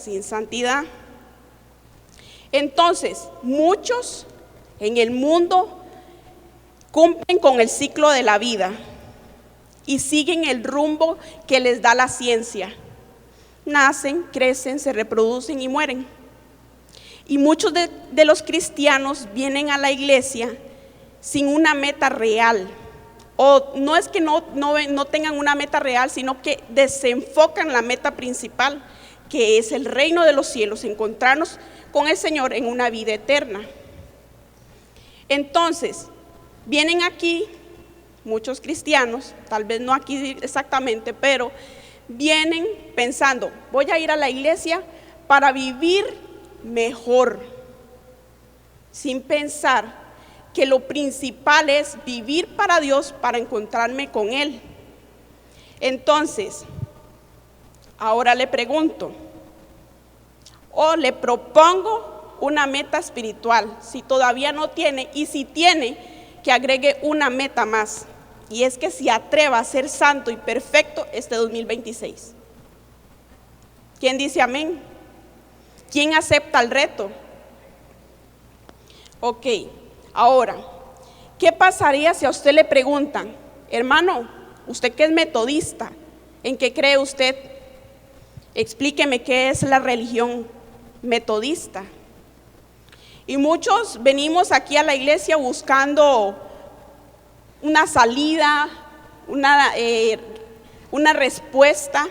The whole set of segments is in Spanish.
sin santidad. Entonces, muchos en el mundo cumplen con el ciclo de la vida y siguen el rumbo que les da la ciencia. Nacen, crecen, se reproducen y mueren. Y muchos de los cristianos vienen a la iglesia sin una meta real. O no es que no tengan una meta real, sino que desenfocan la meta principal, que es el reino de los cielos, encontrarnos con el Señor en una vida eterna. Entonces, vienen aquí muchos cristianos, tal vez no aquí exactamente, pero vienen pensando, voy a ir a la iglesia para vivir mejor, sin pensar que lo principal es vivir para Dios, para encontrarme con Él. Entonces, ahora le pregunto, o le propongo una meta espiritual, si todavía no tiene, y si tiene, que agregue una meta más, y es que se atreva a ser santo y perfecto este 2026. ¿Quién dice amén? ¿Quién acepta el reto? Ok, ahora, ¿qué pasaría si a usted le preguntan, hermano, usted que es metodista, ¿en qué cree usted? Explíqueme qué es la religión metodista. Y muchos venimos aquí a la iglesia buscando una salida, una respuesta,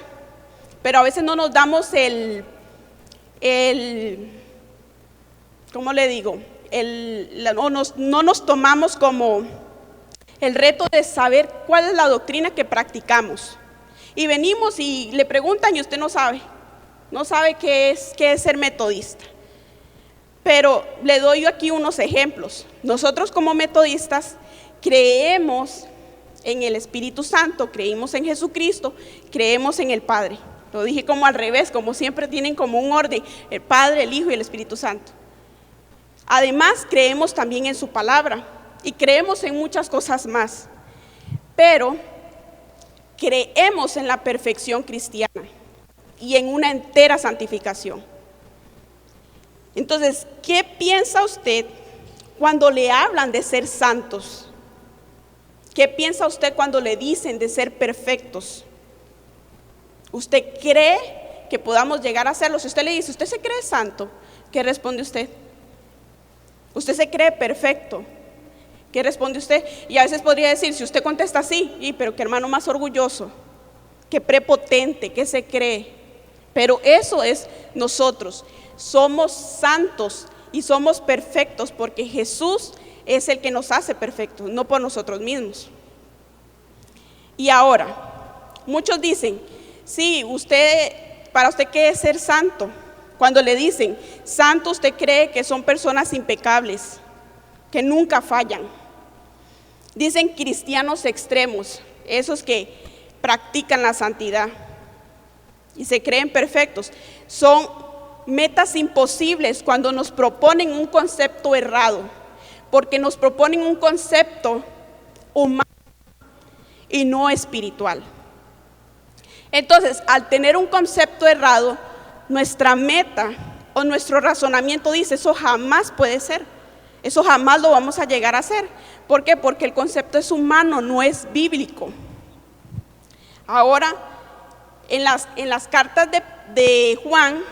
pero a veces no nos damos ¿cómo le digo? No nos tomamos como el reto de saber cuál es la doctrina que practicamos. Y venimos y le preguntan y usted no sabe qué es ser metodista. Pero le doy aquí unos ejemplos. Nosotros como metodistas creemos en el Espíritu Santo, creemos en Jesucristo, creemos en el Padre. Lo dije como al revés, como siempre tienen como un orden, el Padre, el Hijo y el Espíritu Santo. Además, creemos también en su palabra y creemos en muchas cosas más. Pero creemos en la perfección cristiana y en una entera santificación. Entonces, ¿qué piensa usted cuando le hablan de ser santos? ¿Qué piensa usted cuando le dicen de ser perfectos? ¿Usted cree que podamos llegar a serlo? Si usted le dice, ¿usted se cree santo? ¿Qué responde usted? ¿Usted se cree perfecto? ¿Qué responde usted? Y a veces podría decir, si usted contesta así, pero qué hermano más orgulloso, qué prepotente, qué se cree. Pero eso es nosotros. Somos santos y somos perfectos porque Jesús es el que nos hace perfectos, no por nosotros mismos. Y ahora, muchos dicen, sí, para usted ¿qué es ser santo? Cuando le dicen santo, usted cree que son personas impecables, que nunca fallan. Dicen cristianos extremos, esos que practican la santidad y se creen perfectos. Son metas imposibles cuando nos proponen un concepto errado, porque nos proponen un concepto humano y no espiritual. Entonces, al tener un concepto errado, nuestra meta o nuestro razonamiento dice, eso jamás puede ser, eso jamás lo vamos a llegar a hacer. ¿Por qué? Porque el concepto es humano, no es bíblico. Ahora, en las cartas de Juan,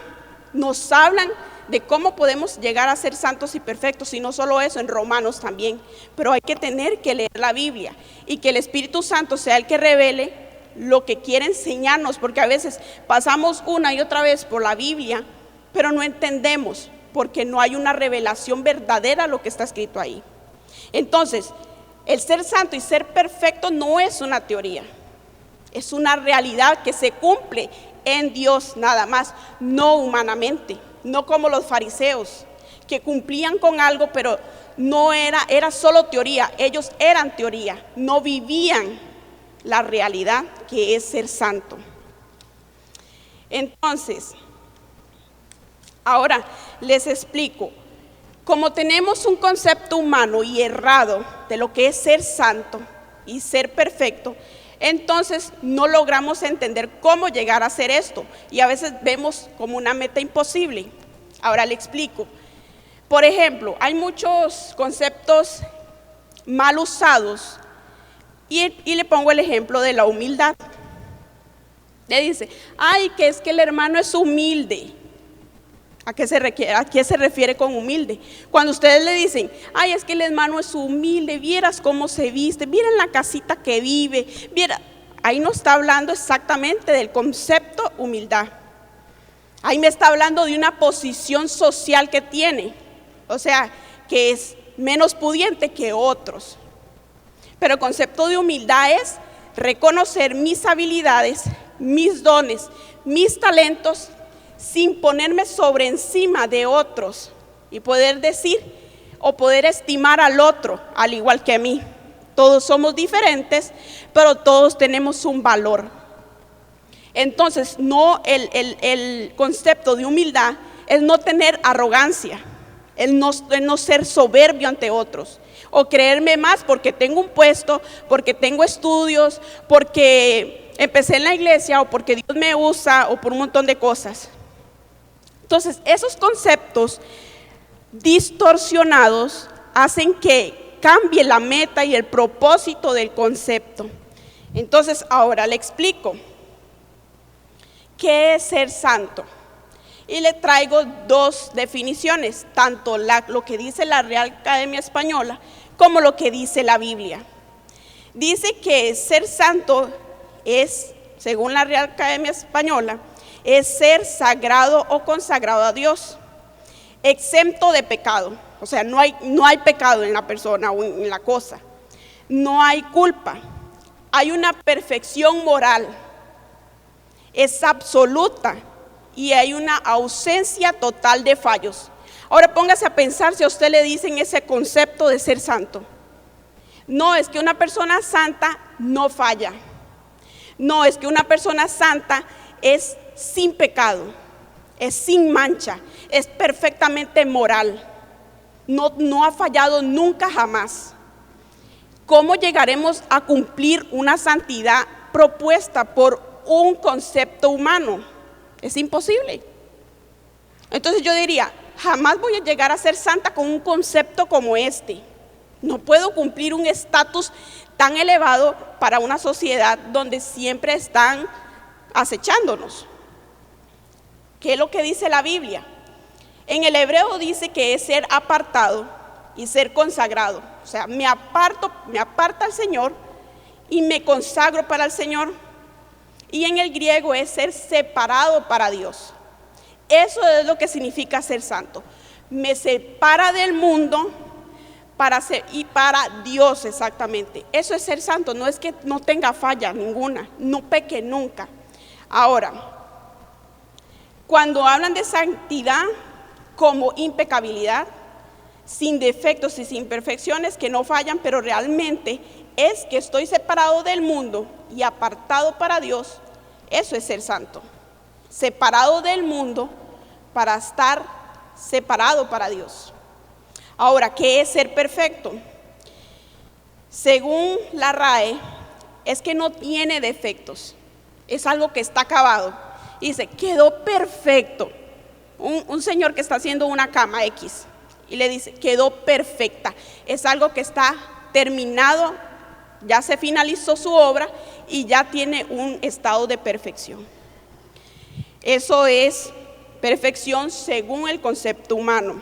nos hablan de cómo podemos llegar a ser santos y perfectos, y no solo eso, en Romanos también. Pero hay que tener que leer la Biblia y que el Espíritu Santo sea el que revele lo que quiere enseñarnos, porque a veces pasamos una y otra vez por la Biblia, pero no entendemos, porque no hay una revelación verdadera a lo que está escrito ahí. Entonces, el ser santo y ser perfecto no es una teoría, es una realidad que se cumple en Dios nada más, no humanamente, no como los fariseos que cumplían con algo, pero no era solo teoría. Ellos eran teoría, no vivían la realidad que es ser santo. Entonces, ahora les explico. Como tenemos un concepto humano y errado de lo que es ser santo y ser perfecto, Entonces no logramos entender cómo llegar a hacer esto y a veces vemos como una meta imposible. Ahora le explico. Por ejemplo, hay muchos conceptos mal usados y le pongo el ejemplo de la humildad. Le dice, ay, que es que el hermano es humilde. ¿A qué se refiere con humilde? Cuando ustedes le dicen, ay, es que el hermano es humilde, vieras cómo se viste, vieran la casita que vive, ahí no está hablando exactamente del concepto humildad. Ahí me está hablando de una posición social que tiene, o sea, que es menos pudiente que otros. Pero el concepto de humildad es reconocer mis habilidades, mis dones, mis talentos, sin ponerme sobre encima de otros y poder decir o poder estimar al otro al igual que a mí. Todos somos diferentes, pero todos tenemos un valor. Entonces, no el concepto de humildad es no tener arrogancia, el no ser soberbio ante otros o creerme más porque tengo un puesto, porque tengo estudios, porque empecé en la iglesia o porque Dios me usa o por un montón de cosas. Entonces, esos conceptos distorsionados hacen que cambie la meta y el propósito del concepto. Entonces, ahora le explico qué es ser santo. Y le traigo dos definiciones, tanto lo que dice la Real Academia Española como lo que dice la Biblia. Dice que ser santo es, según la Real Academia Española, es ser sagrado o consagrado a Dios, exento de pecado. O sea, no hay pecado en la persona o en la cosa. No hay culpa. Hay una perfección moral. Es absoluta y hay una ausencia total de fallos. Ahora póngase a pensar si a usted le dicen ese concepto de ser santo. No, es que una persona santa no falla. No, es que una persona santa es sin pecado, es sin mancha, es perfectamente moral, no ha fallado nunca jamás. ¿Cómo llegaremos a cumplir una santidad propuesta por un concepto humano? Es imposible. Entonces yo diría, jamás voy a llegar a ser santa con un concepto como este. No puedo cumplir un estatus tan elevado para una sociedad donde siempre están acechándonos. ¿Qué es lo que dice la Biblia? En el hebreo dice que es ser apartado y ser consagrado. O sea, me aparta al Señor y me consagro para el Señor. Y en el griego es ser separado para Dios. Eso es lo que significa ser santo. Me separa del mundo para Dios exactamente. Eso es ser santo, no es que no tenga falla ninguna, no peque nunca. Ahora, cuando hablan de santidad como impecabilidad, sin defectos y sin imperfecciones que no fallan, pero realmente es que estoy separado del mundo y apartado para Dios, eso es ser santo. Separado del mundo para estar separado para Dios. Ahora, ¿qué es ser perfecto? Según la RAE, es que no tiene defectos, es algo que está acabado. Dice, quedó perfecto. Un señor que está haciendo una cama X y le dice, quedó perfecta. Es algo que está terminado, ya se finalizó su obra y ya tiene un estado de perfección. Eso es perfección según el concepto humano.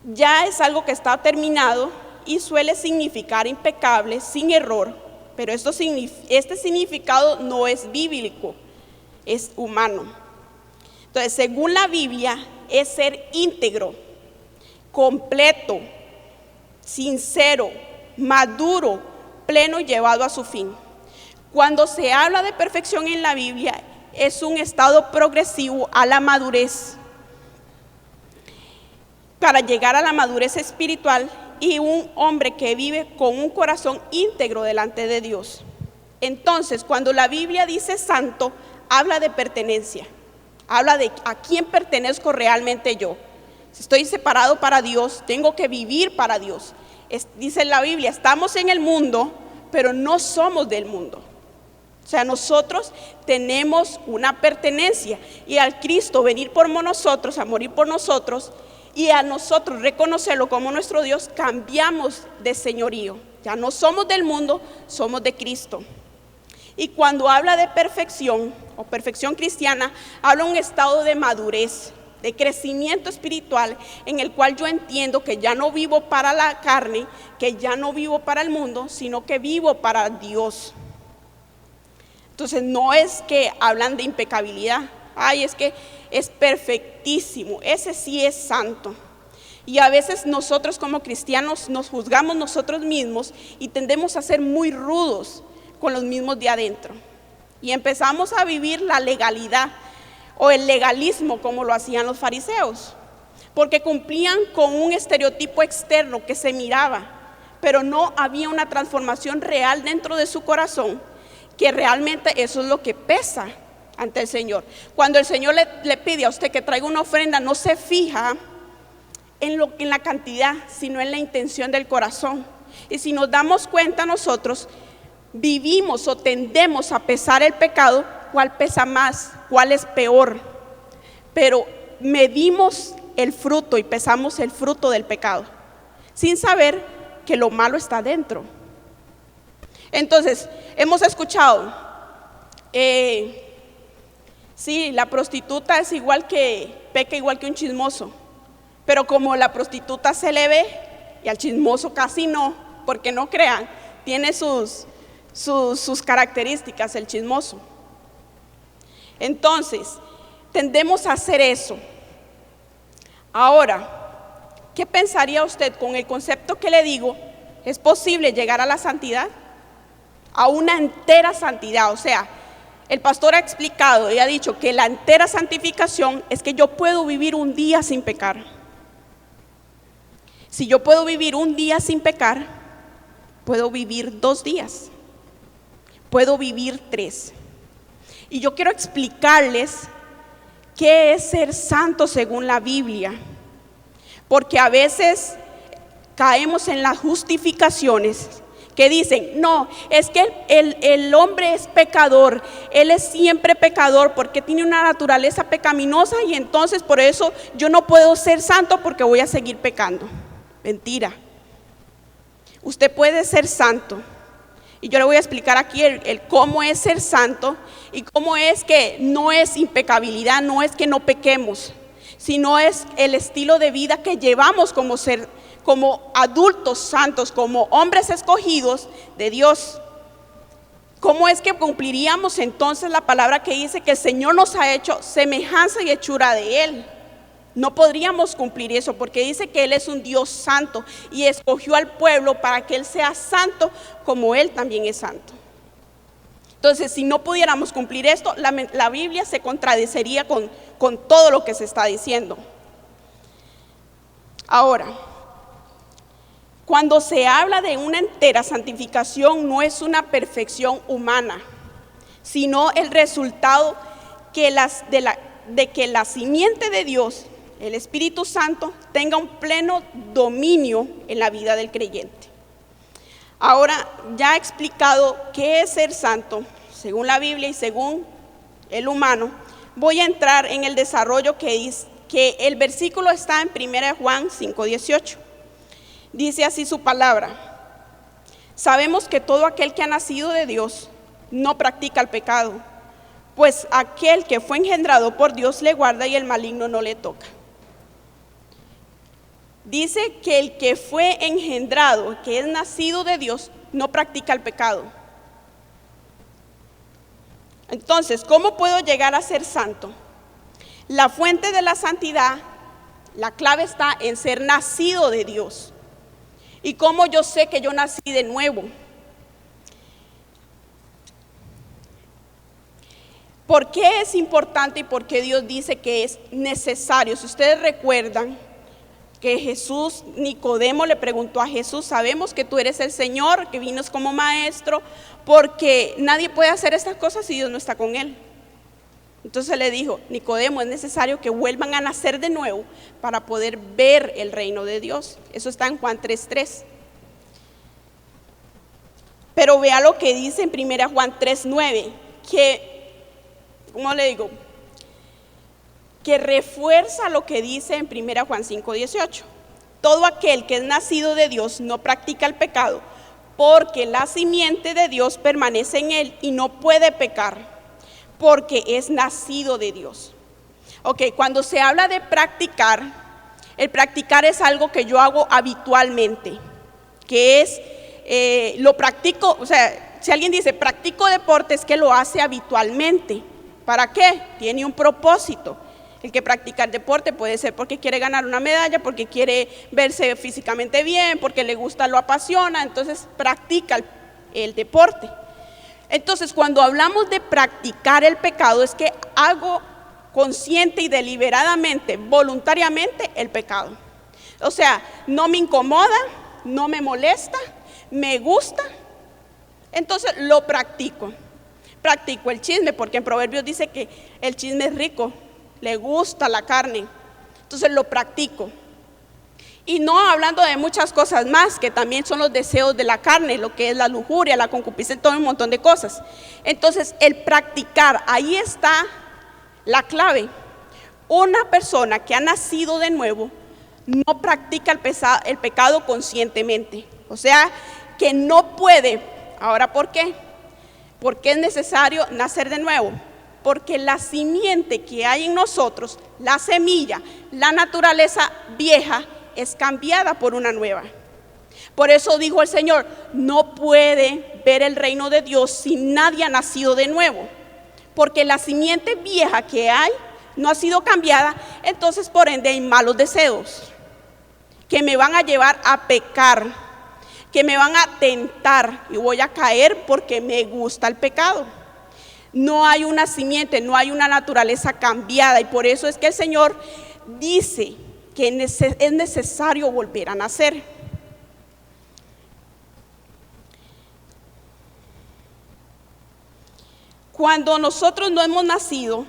Ya es algo que está terminado y suele significar impecable, sin error. Pero este significado no es bíblico, es humano. Entonces, según la Biblia, es ser íntegro, completo, sincero, maduro, pleno y llevado a su fin. Cuando se habla de perfección en la Biblia, es un estado progresivo a la madurez. Para llegar a la madurez espiritual y un hombre que vive con un corazón íntegro delante de Dios. Entonces, cuando la Biblia dice santo, habla de pertenencia, habla de a quién pertenezco realmente yo. Si estoy separado para Dios, tengo que vivir para Dios. Dice la Biblia, estamos en el mundo, pero no somos del mundo. O sea, nosotros tenemos una pertenencia, y al Cristo venir por nosotros, a morir por nosotros, y a nosotros reconocerlo como nuestro Dios, cambiamos de señorío. Ya no somos del mundo, somos de Cristo. Y cuando habla de perfección o perfección cristiana, habla de un estado de madurez, de crecimiento espiritual, en el cual yo entiendo que ya no vivo para la carne, que ya no vivo para el mundo, sino que vivo para Dios. Entonces no es que hablan de impecabilidad, ay, es que es perfectísimo, ese sí es santo. Y a veces nosotros como cristianos nos juzgamos nosotros mismos y tendemos a ser muy rudos con los mismos de adentro. Y empezamos a vivir la legalidad o el legalismo como lo hacían los fariseos, porque cumplían con un estereotipo externo que se miraba, pero no había una transformación real dentro de su corazón, que realmente eso es lo que pesa ante el Señor. Cuando el Señor le pide a usted que traiga una ofrenda, no se fija en la cantidad, sino en la intención del corazón. Y si nos damos cuenta, nosotros vivimos o tendemos a pesar el pecado, cuál pesa más, cuál es peor, pero medimos el fruto y pesamos el fruto del pecado, sin saber que lo malo está dentro. Entonces, hemos escuchado, sí, la prostituta es igual que, peca igual que un chismoso, pero como la prostituta se le ve y al chismoso casi no, porque no crean, tiene sus características el chismoso. Entonces, tendemos a hacer eso. Ahora, ¿qué pensaría usted con el concepto que le digo? ¿Es posible llegar a la santidad? A una entera santidad. O sea, el pastor ha explicado y ha dicho que la entera santificación es que yo puedo vivir un día sin pecar. Si yo puedo vivir un día sin pecar, puedo vivir 2 días, puedo vivir 3. Y yo quiero explicarles qué es ser santo según la Biblia, porque a veces caemos en las justificaciones que dicen, no, es que el hombre es pecador, él es siempre pecador porque tiene una naturaleza pecaminosa y entonces por eso yo no puedo ser santo porque voy a seguir pecando. Mentira. Usted puede ser santo. Y yo le voy a explicar aquí el cómo es ser santo y cómo es que no es impecabilidad, no es que no pequemos, sino es el estilo de vida que llevamos como adultos santos, como hombres escogidos de Dios. ¿Cómo es que cumpliríamos entonces la palabra que dice que el Señor nos ha hecho semejanza y hechura de Él? No podríamos cumplir eso porque dice que Él es un Dios santo y escogió al pueblo para que Él sea santo como Él también es santo. Entonces, si no pudiéramos cumplir esto, la Biblia se contradeciría con todo lo que se está diciendo. Ahora, cuando se habla de una entera santificación, no es una perfección humana, sino el resultado de que la simiente de Dios, el Espíritu Santo, tenga un pleno dominio en la vida del creyente. Ahora, ya he explicado qué es ser santo, según la Biblia y según el humano, voy a entrar en el desarrollo que el versículo está en 1 Juan 5:18. Dice así su palabra: sabemos que todo aquel que ha nacido de Dios no practica el pecado, pues aquel que fue engendrado por Dios le guarda y el maligno no le toca. Dice que el que fue engendrado, que es nacido de Dios, no practica el pecado. Entonces, ¿cómo puedo llegar a ser santo? La fuente de la santidad, la clave está en ser nacido de Dios. ¿Y cómo yo sé que yo nací de nuevo? ¿Por qué es importante y por qué Dios dice que es necesario? Si ustedes recuerdan que Nicodemo le preguntó a Jesús: sabemos que tú eres el Señor, que vienes como maestro, porque nadie puede hacer estas cosas si Dios no está con él. Entonces le dijo: Nicodemo, es necesario que vuelvan a nacer de nuevo para poder ver el reino de Dios. Eso está en Juan 3:3. Pero vea lo que dice en 1 Juan 3:9, que, ¿cómo le digo? Que refuerza lo que dice en 1 Juan 5:18. Todo aquel que es nacido de Dios no practica el pecado, porque la simiente de Dios permanece en él y no puede pecar, porque es nacido de Dios. Ok, cuando se habla de practicar, el practicar es algo que yo hago habitualmente, que es, lo practico, o sea, si alguien dice practico deporte, es que lo hace habitualmente. ¿Para qué? Tiene un propósito. El que practica el deporte puede ser porque quiere ganar una medalla, porque quiere verse físicamente bien, porque le gusta, lo apasiona, entonces practica el deporte. Entonces, cuando hablamos de practicar el pecado, es que hago consciente y deliberadamente, voluntariamente, el pecado. O sea, no me incomoda, no me molesta, me gusta, entonces lo practico. Practico el chisme, porque en Proverbios dice que el chisme es rico, le gusta la carne, entonces lo practico. Y no hablando de muchas cosas más, que también son los deseos de la carne, lo que es la lujuria, la concupiscencia, todo un montón de cosas. Entonces, el practicar, ahí está la clave. Una persona que ha nacido de nuevo no practica el pecado conscientemente. O sea, que no puede. Ahora, ¿por qué? Porque es necesario nacer de nuevo. Porque la simiente que hay en nosotros, la semilla, la naturaleza vieja, es cambiada por una nueva. Por eso dijo el Señor, no puede ver el reino de Dios si nadie ha nacido de nuevo. Porque la simiente vieja que hay no ha sido cambiada, entonces por ende hay malos deseos que me van a llevar a pecar, que me van a tentar y voy a caer porque me gusta el pecado. No hay una simiente, no hay una naturaleza cambiada, y por eso es que el Señor dice que es necesario volver a nacer. Cuando nosotros no hemos nacido,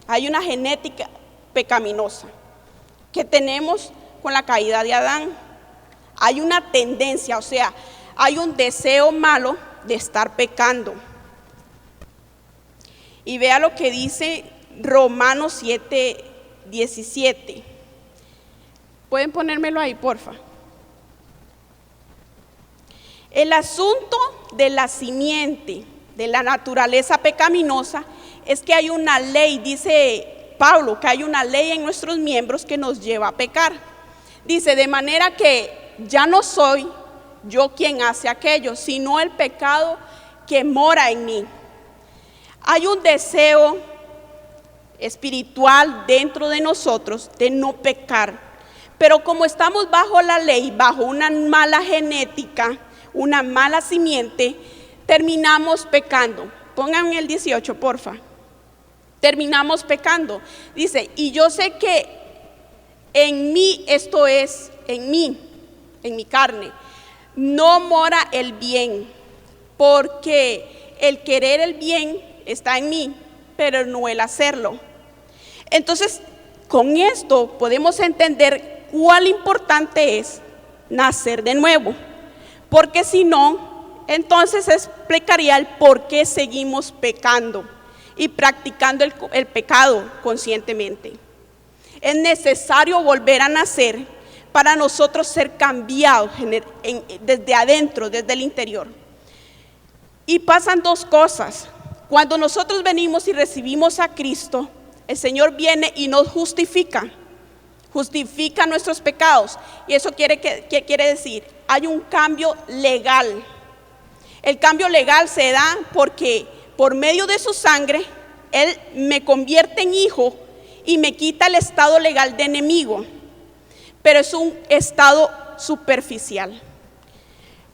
hay una genética pecaminosa que tenemos con la caída de Adán. Hay una tendencia, o sea, hay un deseo malo de estar pecando. Y vea lo que dice Romanos 7:17. ¿Pueden ponérmelo ahí, porfa? El asunto de la simiente, de la naturaleza pecaminosa, es que hay una ley, dice Pablo, que hay una ley en nuestros miembros que nos lleva a pecar. Dice, de manera que ya no soy yo quien hace aquello, sino el pecado que mora en mí. Hay un deseo espiritual dentro de nosotros de no pecar, pero como estamos bajo la ley, bajo una mala genética, una mala simiente, terminamos pecando. Pongan el 18, porfa. Terminamos pecando. Dice, y yo sé que en mí, esto es, en mi carne, no mora el bien, porque el querer el bien está en mí, pero no el hacerlo. Entonces, con esto podemos entender cuál importante es nacer de nuevo, porque si no, entonces explicaría el por qué seguimos pecando y practicando el pecado conscientemente. Es necesario volver a nacer para nosotros ser cambiados desde adentro, desde el interior. Y pasan dos cosas. Cuando nosotros venimos y recibimos a Cristo, el Señor viene y nos justifica nuestros pecados. Y eso ¿qué quiere decir? Hay un cambio legal. El cambio legal se da porque por medio de su sangre, Él me convierte en hijo y me quita el estado legal de enemigo. Pero es un estado superficial.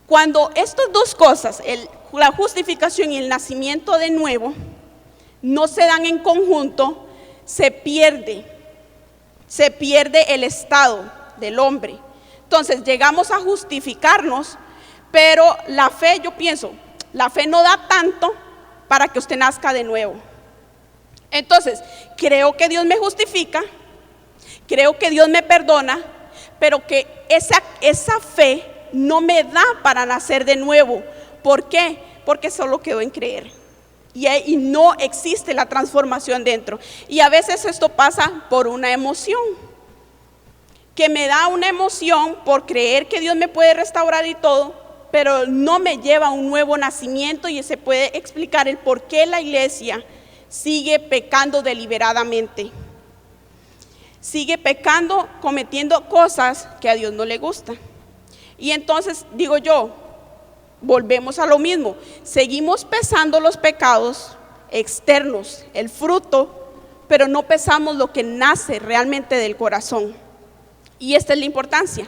Cuando estas dos cosas, la justificación y el nacimiento de nuevo, no se dan en conjunto, se pierde el estado del hombre. Entonces llegamos a justificarnos, pero la fe, yo pienso, la fe no da tanto para que usted nazca de nuevo. Entonces, creo que Dios me justifica, creo que Dios me perdona, pero que esa fe no me da para nacer de nuevo, ¿Por qué? Porque solo quedó en creer. Y no existe la transformación dentro. Y a veces esto pasa por una emoción, que me da una emoción por creer que Dios me puede restaurar y todo, pero no me lleva a un nuevo nacimiento, y se puede explicar el por qué la iglesia sigue pecando deliberadamente. Sigue pecando, cometiendo cosas que a Dios no le gustan. Y entonces digo yo, volvemos a lo mismo, seguimos pesando los pecados externos, el fruto, pero no pesamos lo que nace realmente del corazón. Y esta es la importancia,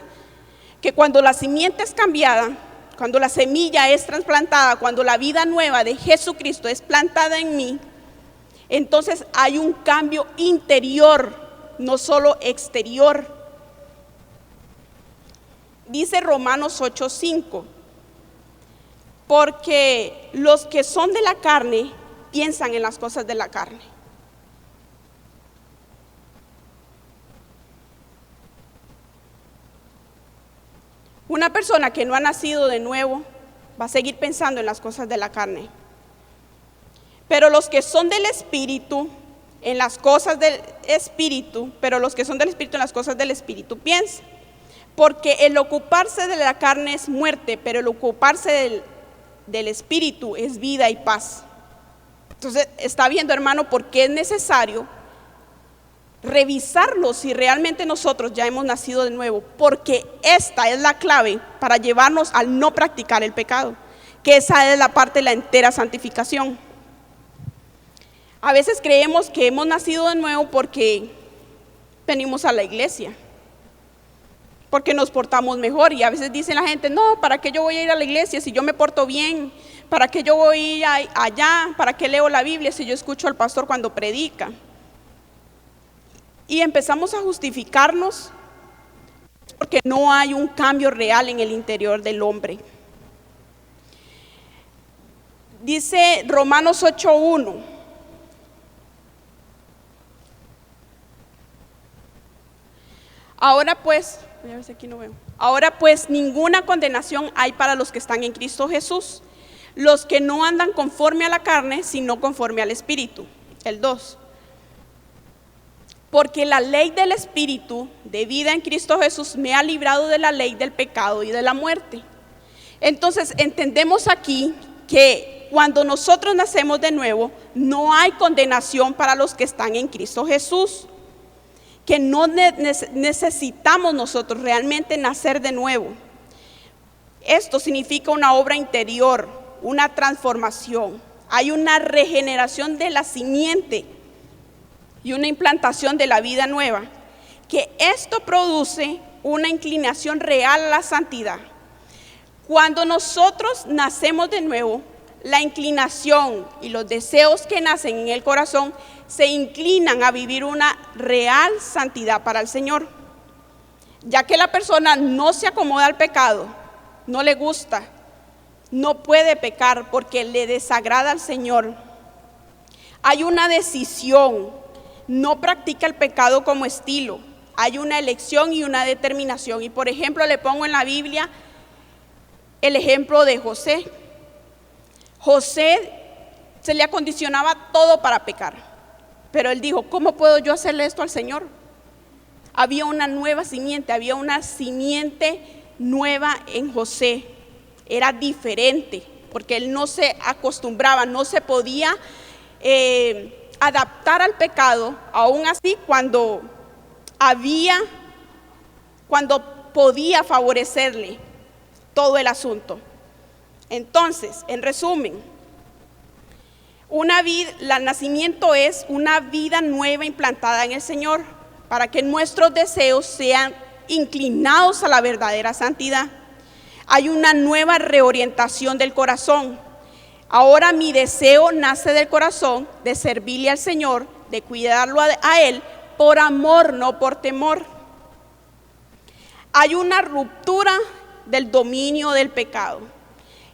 que cuando la simiente es cambiada, cuando la semilla es trasplantada, cuando la vida nueva de Jesucristo es plantada en mí, entonces hay un cambio interior, no solo exterior. Dice Romanos 8:5, porque los que son de la carne piensan en las cosas de la carne. Una persona que no ha nacido de nuevo va a seguir pensando en las cosas de la carne. Pero los que son del Espíritu, en las cosas del Espíritu, pero los que son del Espíritu en las cosas del Espíritu piensan. Porque el ocuparse de la carne es muerte, pero el ocuparse del Espíritu es vida y paz. Entonces, está viendo, hermano, por qué es necesario revisarlo si realmente nosotros ya hemos nacido de nuevo, porque esta es la clave para llevarnos al no practicar el pecado, que esa es la parte de la entera santificación. A veces creemos que hemos nacido de nuevo porque venimos a la iglesia, porque nos portamos mejor, y a veces dice la gente, no, ¿para qué yo voy a ir a la iglesia si yo me porto bien? ¿Para qué yo voy a ir allá? ¿Para qué leo la Biblia si yo escucho al pastor cuando predica? Y empezamos a justificarnos porque no hay un cambio real en el interior del hombre. Dice Romanos 8:1. Ahora pues, voy a ver si aquí no veo. Ahora pues ninguna condenación hay para los que están en Cristo Jesús, los que no andan conforme a la carne, sino conforme al Espíritu. El 2. Porque la ley del Espíritu de vida en Cristo Jesús me ha librado de la ley del pecado y de la muerte. Entonces entendemos aquí que cuando nosotros nacemos de nuevo, no hay condenación para los que están en Cristo Jesús, que no necesitamos nosotros realmente nacer de nuevo. Esto significa una obra interior, una transformación. Hay una regeneración de la simiente y una implantación de la vida nueva, que esto produce una inclinación real a la santidad. Cuando nosotros nacemos de nuevo, la inclinación y los deseos que nacen en el corazón se inclinan a vivir una real santidad para el Señor, ya que la persona no se acomoda al pecado, no le gusta, no puede pecar porque le desagrada al Señor. Hay una decisión. No practica el pecado como estilo, hay una elección y una determinación. Y por ejemplo, le pongo en la Biblia el ejemplo de José. José se le acondicionaba todo para pecar, pero él dijo, ¿cómo puedo yo hacerle esto al Señor? Había una nueva simiente, había una simiente nueva en José. Era diferente, porque él no se acostumbraba, no se podía adaptar al pecado, aún así cuando podía favorecerle todo el asunto. Entonces, en resumen, el nacimiento es una vida nueva implantada en el Señor, para que nuestros deseos sean inclinados a la verdadera santidad. Hay una nueva reorientación del corazón. Ahora mi deseo nace del corazón de servirle al Señor, de cuidarlo a Él, por amor, no por temor. Hay una ruptura del dominio del pecado.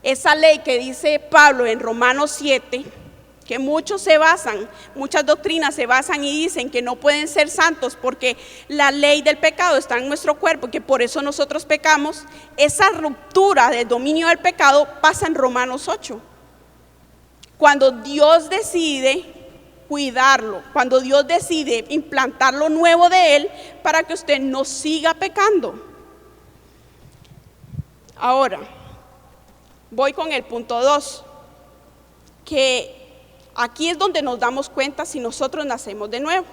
Esa ley que dice Pablo en Romanos 7, que muchas doctrinas se basan y dicen que no pueden ser santos porque la ley del pecado está en nuestro cuerpo, que por eso nosotros pecamos. Esa ruptura del dominio del pecado pasa en Romanos 8. Cuando Dios decide cuidarlo, cuando Dios decide implantar lo nuevo de Él para que usted no siga pecando. Ahora, voy con el punto 2, que aquí es donde nos damos cuenta si nosotros nacemos de nuevo.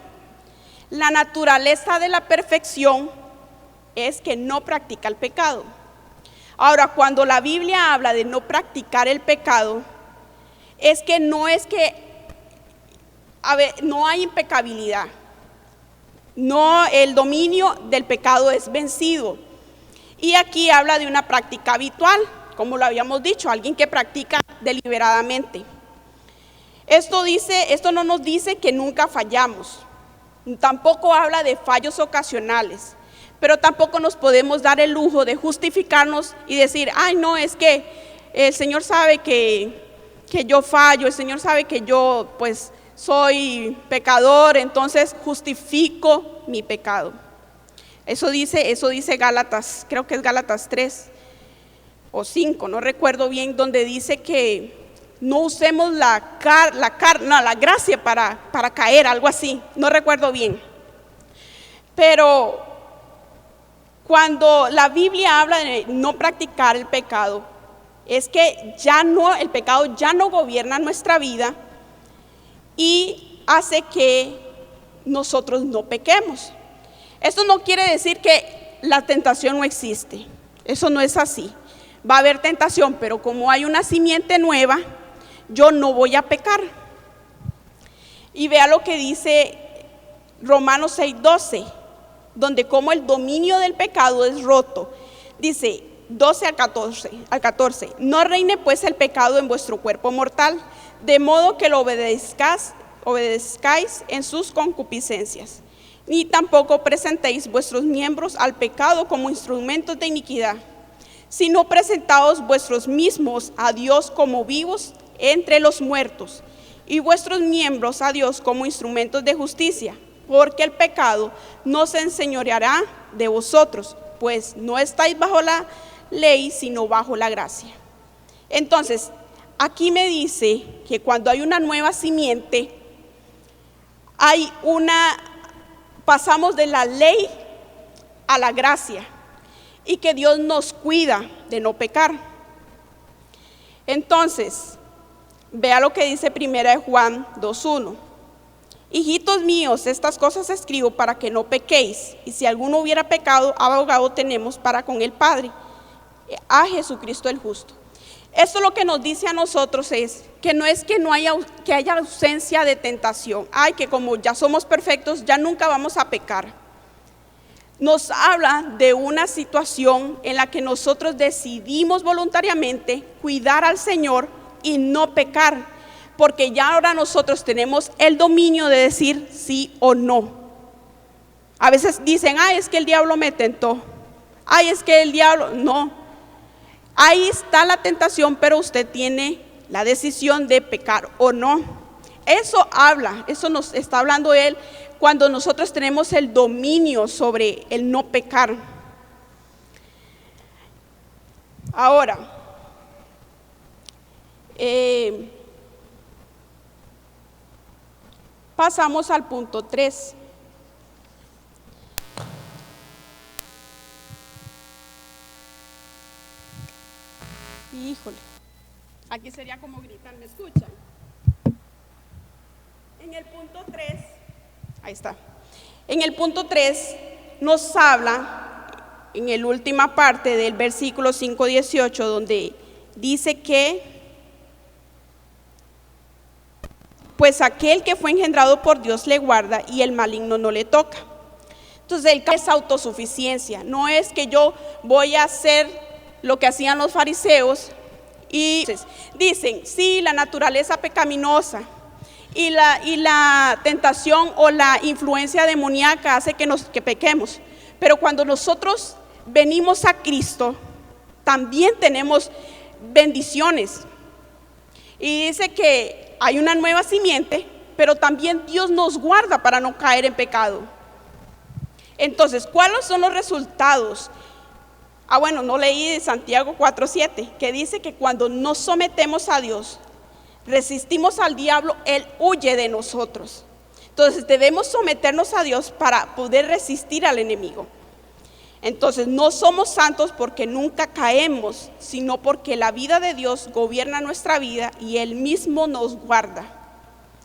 La naturaleza de la perfección es que no practica el pecado. Ahora, cuando la Biblia habla de no practicar el pecado, es que no hay impecabilidad. No, el dominio del pecado es vencido. Y aquí habla de una práctica habitual, como lo habíamos dicho, alguien que practica deliberadamente. Esto no nos dice que nunca fallamos. Tampoco habla de fallos ocasionales. Pero tampoco nos podemos dar el lujo de justificarnos y decir, ay no, es que el Señor sabe que yo fallo, el Señor sabe que yo pues soy pecador, entonces justifico mi pecado. Eso dice Gálatas, creo que es Gálatas 3 o 5, no recuerdo bien, donde dice que no usemos la gracia para caer, algo así, no recuerdo bien. Pero cuando la Biblia habla de no practicar el pecado, es que el pecado ya no gobierna nuestra vida y hace que nosotros no pequemos. Esto no quiere decir que la tentación no existe, eso no es así. Va a haber tentación, pero como hay una simiente nueva, yo no voy a pecar. Y vea lo que dice Romanos 6:12, donde como el dominio del pecado es roto. Dice 12 al 14, no reine pues el pecado en vuestro cuerpo mortal, de modo que lo obedezcáis en sus concupiscencias, ni tampoco presentéis vuestros miembros al pecado como instrumentos de iniquidad, sino presentaos vuestros mismos a Dios como vivos entre los muertos, y vuestros miembros a Dios como instrumentos de justicia, porque el pecado no se enseñoreará de vosotros, pues no estáis bajo la ley, sino bajo la gracia. Entonces, aquí me dice que cuando hay una nueva simiente, pasamos de la ley a la gracia, y que Dios nos cuida de no pecar. Entonces, vea lo que dice 1 Juan 2:1. Hijitos míos, estas cosas escribo para que no pequéis, y si alguno hubiera pecado, abogado tenemos para con el Padre, a Jesucristo el justo. Esto lo que nos dice a nosotros es que no haya ausencia de tentación. Que como ya somos perfectos, ya nunca vamos a pecar. Nos habla de una situación en la que nosotros decidimos voluntariamente cuidar al Señor y no pecar, porque ya ahora nosotros tenemos el dominio de decir sí o no. A veces dicen, es que el diablo me tentó, es que el diablo, no. Ahí está la tentación, pero usted tiene la decisión de pecar o no. Eso nos está hablando Él cuando nosotros tenemos el dominio sobre el no pecar. Ahora, pasamos al punto 3. Híjole, aquí sería como gritar, ¿me escuchan? En el punto 3, ahí está. En el punto 3 nos habla, en la última parte del versículo 5:18, donde dice que, pues aquel que fue engendrado por Dios le guarda y el maligno no le toca. Entonces el es autosuficiencia, no es que yo voy a hacer lo que hacían los fariseos y dicen, sí, la naturaleza pecaminosa y la tentación o la influencia demoníaca hace que pequemos, pero cuando nosotros venimos a Cristo también tenemos bendiciones. Y dice que hay una nueva simiente, pero también Dios nos guarda para no caer en pecado. Entonces, ¿cuáles son los resultados? Bueno, no leí de Santiago 4:7, que dice que cuando nos sometemos a Dios, resistimos al diablo, él huye de nosotros. Entonces debemos someternos a Dios para poder resistir al enemigo. Entonces no somos santos porque nunca caemos, sino porque la vida de Dios gobierna nuestra vida y Él mismo nos guarda.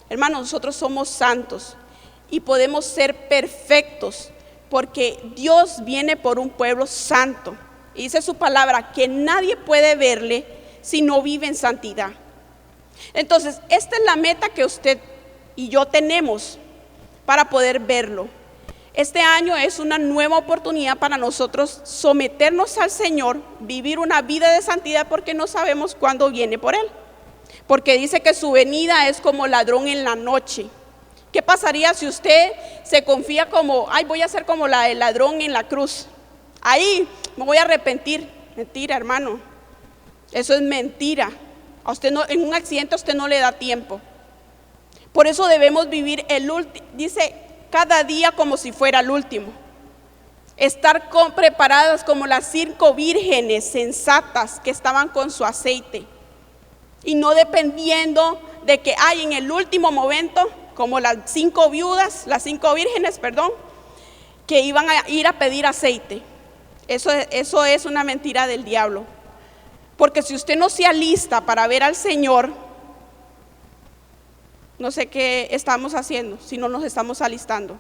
Hermanos, nosotros somos santos y podemos ser perfectos porque Dios viene por un pueblo santo. Y dice su palabra que nadie puede verle si no vive en santidad. Entonces, esta es la meta que usted y yo tenemos para poder verlo. Este año es una nueva oportunidad para nosotros someternos al Señor, vivir una vida de santidad porque no sabemos cuándo viene por Él. Porque dice que su venida es como ladrón en la noche. ¿Qué pasaría si usted se confía como, voy a ser como el ladrón en la cruz? Ahí me voy a arrepentir. Mentira, hermano. Eso es mentira. A usted no, en un accidente a usted no le da tiempo. Por eso debemos vivir dice, cada día como si fuera el último. Estar preparadas como las 5 vírgenes sensatas que estaban con su aceite. Y no dependiendo de que en el último momento, como las 5 vírgenes, que iban a ir a pedir aceite. Eso es una mentira del diablo. Porque si usted no se alista para ver al Señor, no sé qué estamos haciendo si no nos estamos alistando.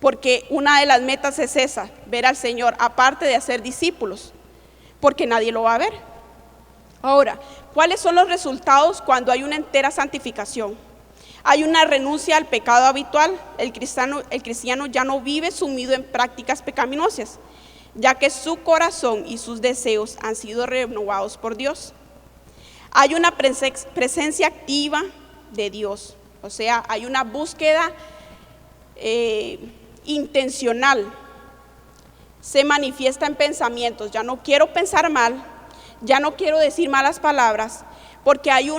Porque una de las metas es esa, ver al Señor, aparte de hacer discípulos, porque nadie lo va a ver. Ahora, ¿cuáles son los resultados cuando hay una entera santificación? Hay una renuncia al pecado habitual. El cristiano ya no vive sumido en prácticas pecaminosas, ya que su corazón y sus deseos han sido renovados por Dios. Hay una presencia activa de Dios, o sea, hay una búsqueda intencional. Se manifiesta en pensamientos. Ya no quiero pensar mal, ya no quiero decir malas palabras, porque hay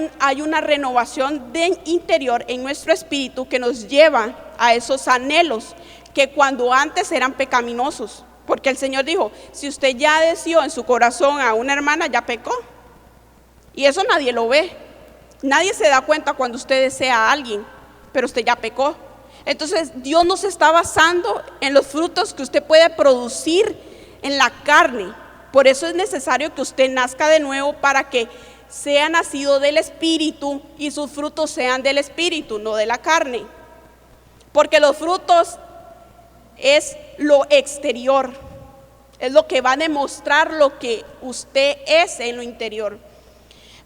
una renovación interior en nuestro espíritu que nos lleva a esos anhelos que cuando antes eran pecaminosos. Porque el Señor dijo, si usted ya deseó en su corazón a una hermana, ya pecó. Y eso nadie lo ve. Nadie se da cuenta cuando usted desea a alguien, pero usted ya pecó. Entonces Dios nos está basando en los frutos que usted puede producir en la carne. Por eso es necesario que usted nazca de nuevo para que sea nacido del Espíritu y sus frutos sean del Espíritu, no de la carne. Porque los frutos es lo exterior, es lo que va a demostrar lo que usted es en lo interior.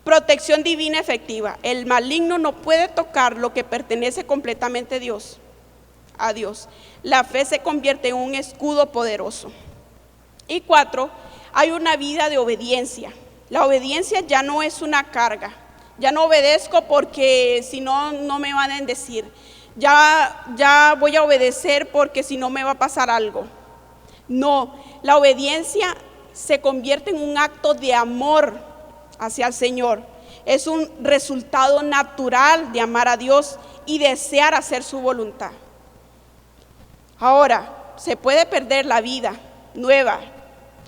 Protección divina efectiva. El maligno no puede tocar lo que pertenece completamente a Dios. La fe se convierte en un escudo poderoso. Y 4, hay una vida de obediencia. La obediencia ya no es una carga. Ya no obedezco porque si no, no me van a decir. Ya voy a obedecer porque si no me va a pasar algo. No, la obediencia se convierte en un acto de amor hacia el Señor. Es un resultado natural de amar a Dios y desear hacer su voluntad. Ahora, se puede perder la vida nueva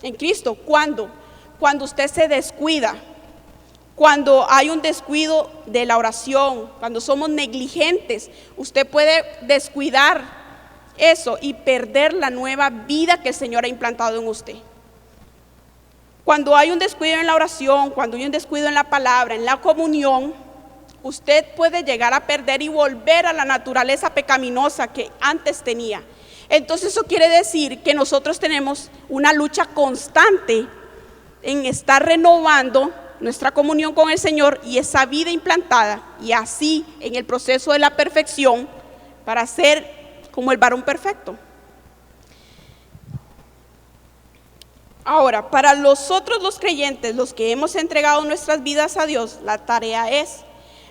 en Cristo. ¿Cuándo? Cuando usted se descuida. Cuando hay un descuido de la oración, cuando somos negligentes, usted puede descuidar eso y perder la nueva vida que el Señor ha implantado en usted. Cuando hay un descuido en la oración, cuando hay un descuido en la palabra, en la comunión, usted puede llegar a perder y volver a la naturaleza pecaminosa que antes tenía. Entonces eso quiere decir que nosotros tenemos una lucha constante en estar renovando nuestra comunión con el Señor y esa vida implantada, y así en el proceso de la perfección para ser como el varón perfecto. Ahora, para nosotros los creyentes, los que hemos entregado nuestras vidas a Dios, la tarea es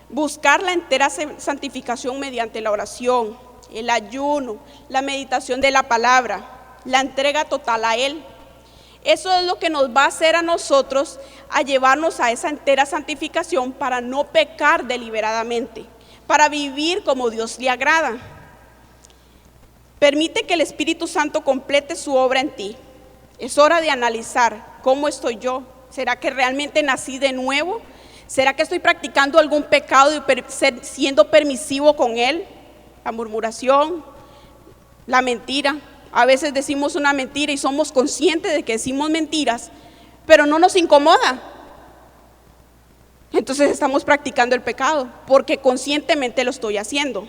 buscar la entera santificación mediante la oración, el ayuno, la meditación de la palabra, la entrega total a Él. Eso es lo que nos va a hacer a nosotros a llevarnos a esa entera santificación para no pecar deliberadamente, para vivir como Dios le agrada. Permite que el Espíritu Santo complete su obra en ti. Es hora de analizar cómo estoy yo. ¿Será que realmente nací de nuevo? ¿Será que estoy practicando algún pecado y siendo permisivo con él? La murmuración, la mentira. A veces decimos una mentira y somos conscientes de que decimos mentiras, pero no nos incomoda. Entonces estamos practicando el pecado porque conscientemente lo estoy haciendo.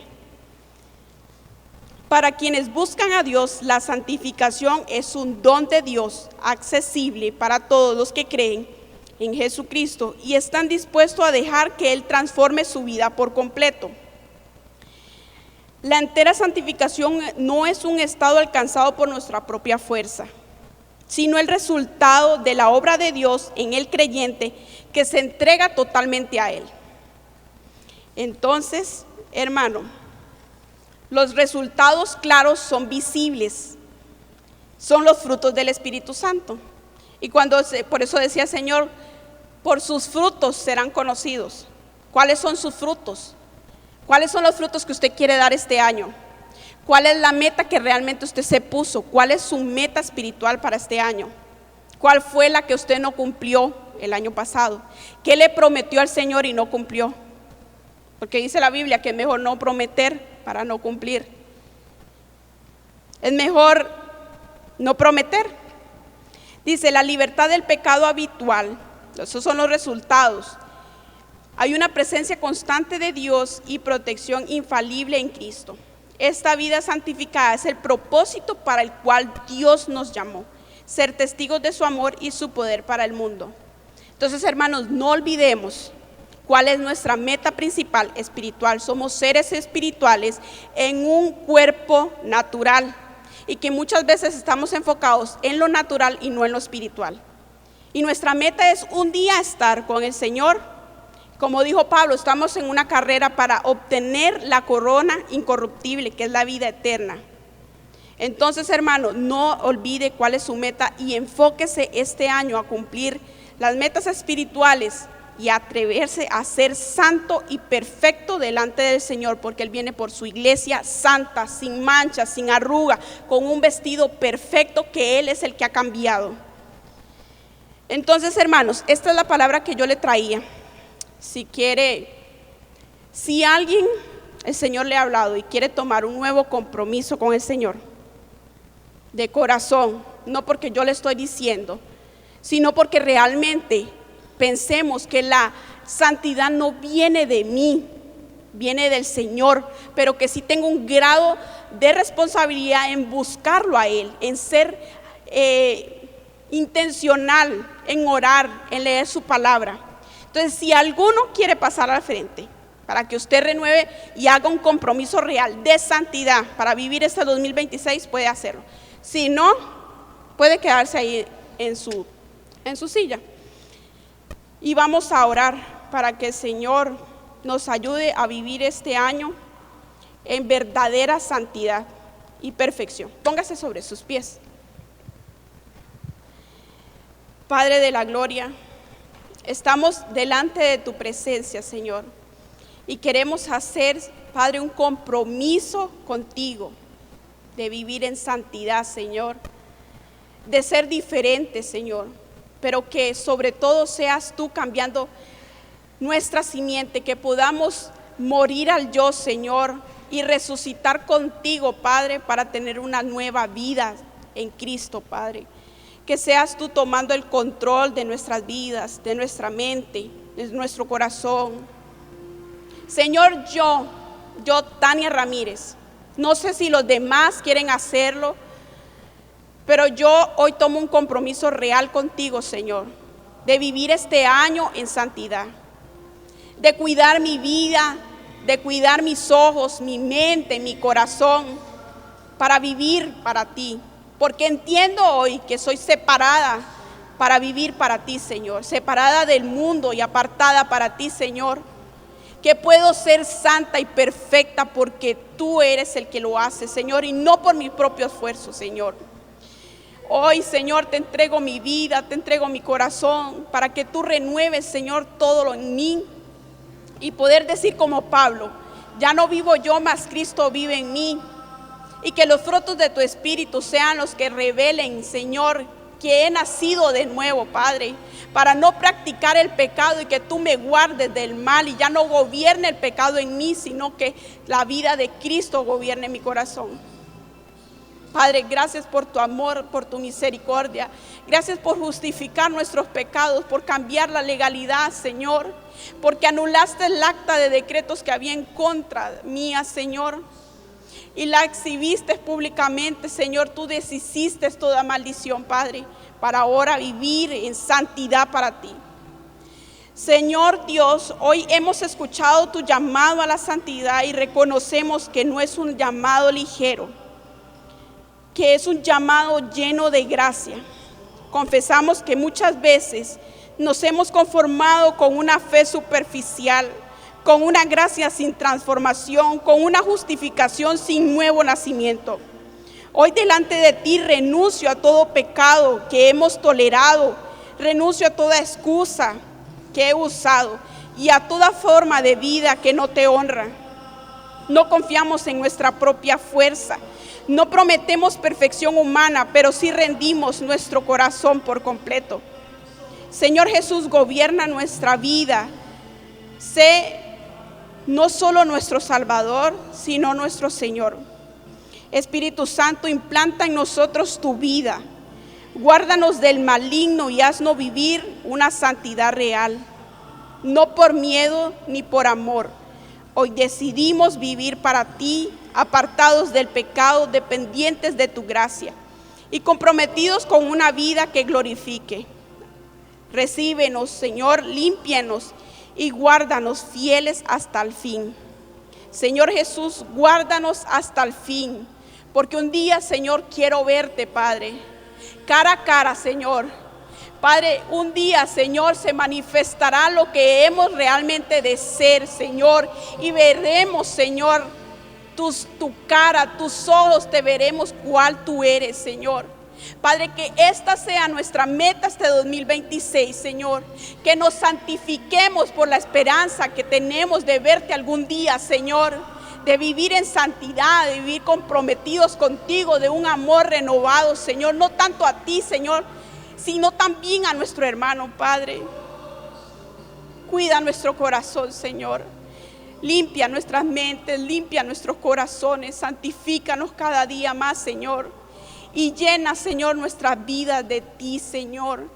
Para quienes buscan a Dios, la santificación es un don de Dios accesible para todos los que creen en Jesucristo y están dispuestos a dejar que Él transforme su vida por completo. La entera santificación no es un estado alcanzado por nuestra propia fuerza, sino el resultado de la obra de Dios en el creyente que se entrega totalmente a Él. Entonces, hermano, los resultados claros son visibles, son los frutos del Espíritu Santo. Y por eso decía el Señor, por sus frutos serán conocidos. ¿Cuáles son sus frutos? ¿Cuáles son los frutos que usted quiere dar este año? ¿Cuál es la meta que realmente usted se puso? ¿Cuál es su meta espiritual para este año? ¿Cuál fue la que usted no cumplió el año pasado? ¿Qué le prometió al Señor y no cumplió? Porque dice la Biblia que es mejor no prometer para no cumplir. Es mejor no prometer. Dice, la libertad del pecado habitual. Esos son los resultados. Hay una presencia constante de Dios y protección infalible en Cristo. Esta vida santificada es el propósito para el cual Dios nos llamó, ser testigos de su amor y su poder para el mundo. Entonces, hermanos, no olvidemos cuál es nuestra meta principal espiritual. Somos seres espirituales en un cuerpo natural y que muchas veces estamos enfocados en lo natural y no en lo espiritual. Y nuestra meta es un día estar con el Señor. Como dijo Pablo, estamos en una carrera para obtener la corona incorruptible, que es la vida eterna. Entonces, hermano, no olvide cuál es su meta y enfóquese este año a cumplir las metas espirituales y a atreverse a ser santo y perfecto delante del Señor, porque Él viene por su iglesia santa, sin mancha, sin arruga, con un vestido perfecto que Él es el que ha cambiado. Entonces, hermanos, esta es la palabra que yo le traía. Si alguien, el Señor le ha hablado y quiere tomar un nuevo compromiso con el Señor, de corazón, no porque yo le estoy diciendo, sino porque realmente pensemos que la santidad no viene de mí, viene del Señor, pero que sí tengo un grado de responsabilidad en buscarlo a Él, en ser intencional, en orar, en leer su palabra. Entonces, si alguno quiere pasar al frente para que usted renueve y haga un compromiso real de santidad para vivir este 2026, puede hacerlo. Si no, puede quedarse ahí en su silla. Y vamos a orar para que el Señor nos ayude a vivir este año en verdadera santidad y perfección. Póngase sobre sus pies. Padre de la gloria, estamos delante de tu presencia, Señor, y queremos hacer, Padre, un compromiso contigo de vivir en santidad, Señor, de ser diferente, Señor, pero que sobre todo seas tú cambiando nuestra simiente, que podamos morir al yo, Señor, y resucitar contigo, Padre, para tener una nueva vida en Cristo, Padre. Que seas tú tomando el control de nuestras vidas, de nuestra mente, de nuestro corazón. Señor, yo, Tania Ramírez, no sé si los demás quieren hacerlo, pero yo hoy tomo un compromiso real contigo, Señor, de vivir este año en santidad, de cuidar mi vida, de cuidar mis ojos, mi mente, mi corazón, para vivir para ti. Porque entiendo hoy que soy separada para vivir para ti, Señor, separada del mundo y apartada para ti, Señor, que puedo ser santa y perfecta porque tú eres el que lo hace, Señor, y no por mi propio esfuerzo, Señor. Hoy, Señor, te entrego mi vida, te entrego mi corazón, para que tú renueves, Señor, todo lo en mí. Y poder decir como Pablo: ya no vivo yo, mas Cristo vive en mí. Y que los frutos de tu Espíritu sean los que revelen, Señor, que he nacido de nuevo, Padre, para no practicar el pecado, y que tú me guardes del mal y ya no gobierne el pecado en mí, sino que la vida de Cristo gobierne mi corazón. Padre, gracias por tu amor, por tu misericordia. Gracias por justificar nuestros pecados, por cambiar la legalidad, Señor, porque anulaste el acta de decretos que había en contra mía, Señor, y la exhibiste públicamente, Señor. Tú deshiciste toda maldición, Padre, para ahora vivir en santidad para ti. Señor Dios, hoy hemos escuchado tu llamado a la santidad y reconocemos que no es un llamado ligero, que es un llamado lleno de gracia. Confesamos que muchas veces nos hemos conformado con una fe superficial, con una gracia sin transformación, con una justificación sin nuevo nacimiento. Hoy delante de ti renuncio a todo pecado que hemos tolerado, renuncio a toda excusa que he usado y a toda forma de vida que no te honra. No confiamos en nuestra propia fuerza. No prometemos perfección humana, pero sí rendimos nuestro corazón por completo. Señor Jesús, gobierna nuestra vida. Sé no solo nuestro Salvador, sino nuestro Señor. Espíritu Santo, implanta en nosotros tu vida. Guárdanos del maligno y haznos vivir una santidad real, no por miedo ni por amor. Hoy decidimos vivir para ti, apartados del pecado, dependientes de tu gracia y comprometidos con una vida que glorifique. Recíbenos, Señor, límpianos y guárdanos fieles hasta el fin. Señor Jesús, guárdanos hasta el fin, porque un día, Señor, quiero verte, Padre, cara a cara, Señor. Padre, un día, Señor, se manifestará lo que hemos realmente de ser, Señor, y veremos, Señor, tu cara, tus ojos, te veremos cuál tú eres, Señor. Padre, que esta sea nuestra meta este 2026, Señor, que nos santifiquemos por la esperanza que tenemos de verte algún día, Señor, de vivir en santidad, de vivir comprometidos contigo, de un amor renovado, Señor, no tanto a ti, Señor, sino también a nuestro hermano, Padre. Cuida nuestro corazón, Señor. Limpia nuestras mentes, limpia nuestros corazones, santifícanos cada día más, Señor. Y llena, Señor, nuestras vidas de ti, Señor.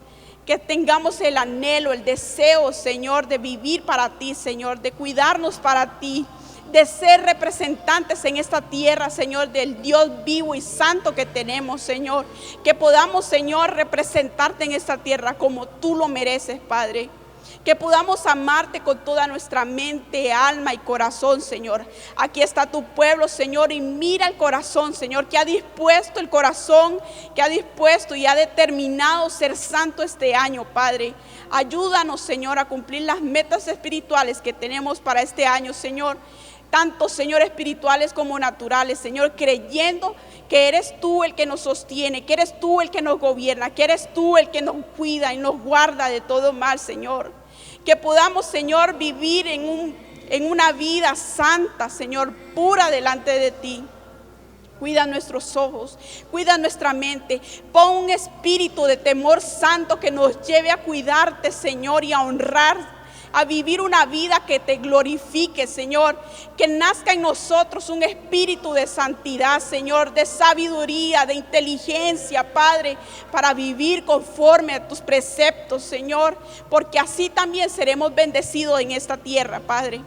Que tengamos el anhelo, el deseo, Señor, de vivir para ti, Señor, de cuidarnos para ti, de ser representantes en esta tierra, Señor, del Dios vivo y santo que tenemos, Señor. Que podamos, Señor, representarte en esta tierra como tú lo mereces, Padre. Que podamos amarte con toda nuestra mente, alma y corazón, Señor. Aquí está tu pueblo, Señor, y mira el corazón, Señor, que ha dispuesto el corazón, que ha dispuesto y ha determinado ser santo este año, Padre. Ayúdanos, Señor, a cumplir las metas espirituales que tenemos para este año, Señor. Tanto, Señor, espirituales como naturales, Señor, creyendo que eres tú el que nos sostiene, que eres tú el que nos gobierna, que eres tú el que nos cuida y nos guarda de todo mal, Señor. Que podamos, Señor, vivir en una vida santa, Señor, pura delante de ti. Cuida nuestros ojos, cuida nuestra mente. Pon un espíritu de temor santo que nos lleve a cuidarte, Señor, y a honrar, a vivir una vida que te glorifique, Señor. Que nazca en nosotros un espíritu de santidad, Señor, de sabiduría, de inteligencia, Padre, para vivir conforme a tus preceptos, Señor, porque así también seremos bendecidos en esta tierra, Padre.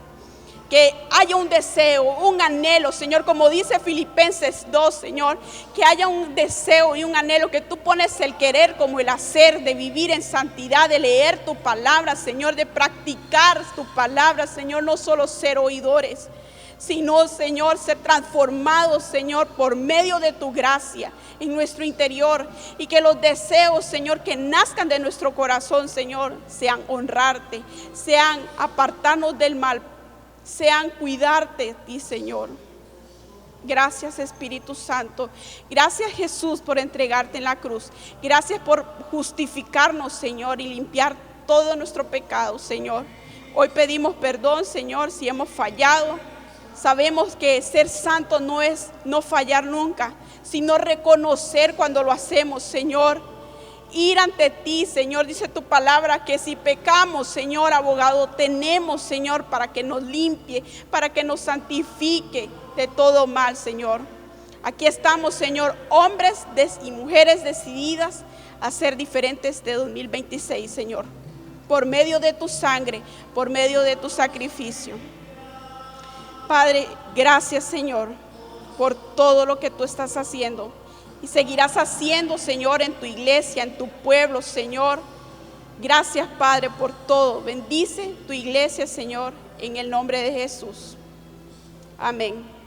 Que haya un deseo, un anhelo, Señor, como dice Filipenses 2, Señor, que haya un deseo y un anhelo, que tú pones el querer como el hacer, de vivir en santidad, de leer tu palabra, Señor, de practicar tu palabra, Señor, no solo ser oidores, sino, Señor, ser transformados, Señor, por medio de tu gracia en nuestro interior, y que los deseos, Señor, que nazcan de nuestro corazón, Señor, sean honrarte, sean apartarnos del mal, sean cuidarte de ti, Señor. Gracias, Espíritu Santo. Gracias, Jesús, por entregarte en la cruz. Gracias por justificarnos, Señor, y limpiar todo nuestro pecado, Señor. Hoy pedimos perdón, Señor, si hemos fallado. Sabemos que ser santo no es no fallar nunca, sino reconocer cuando lo hacemos, Señor. Ir ante ti, Señor, dice tu palabra que si pecamos, Señor, abogado tenemos, Señor, para que nos limpie, para que nos santifique de todo mal, Señor. Aquí estamos, Señor, hombres y mujeres decididas a ser diferentes de 2026, Señor, por medio de tu sangre, por medio de tu sacrificio. Padre, gracias, Señor, por todo lo que tú estás haciendo. Y seguirás haciendo, Señor, en tu iglesia, en tu pueblo, Señor. Gracias, Padre, por todo. Bendice tu iglesia, Señor, en el nombre de Jesús. Amén.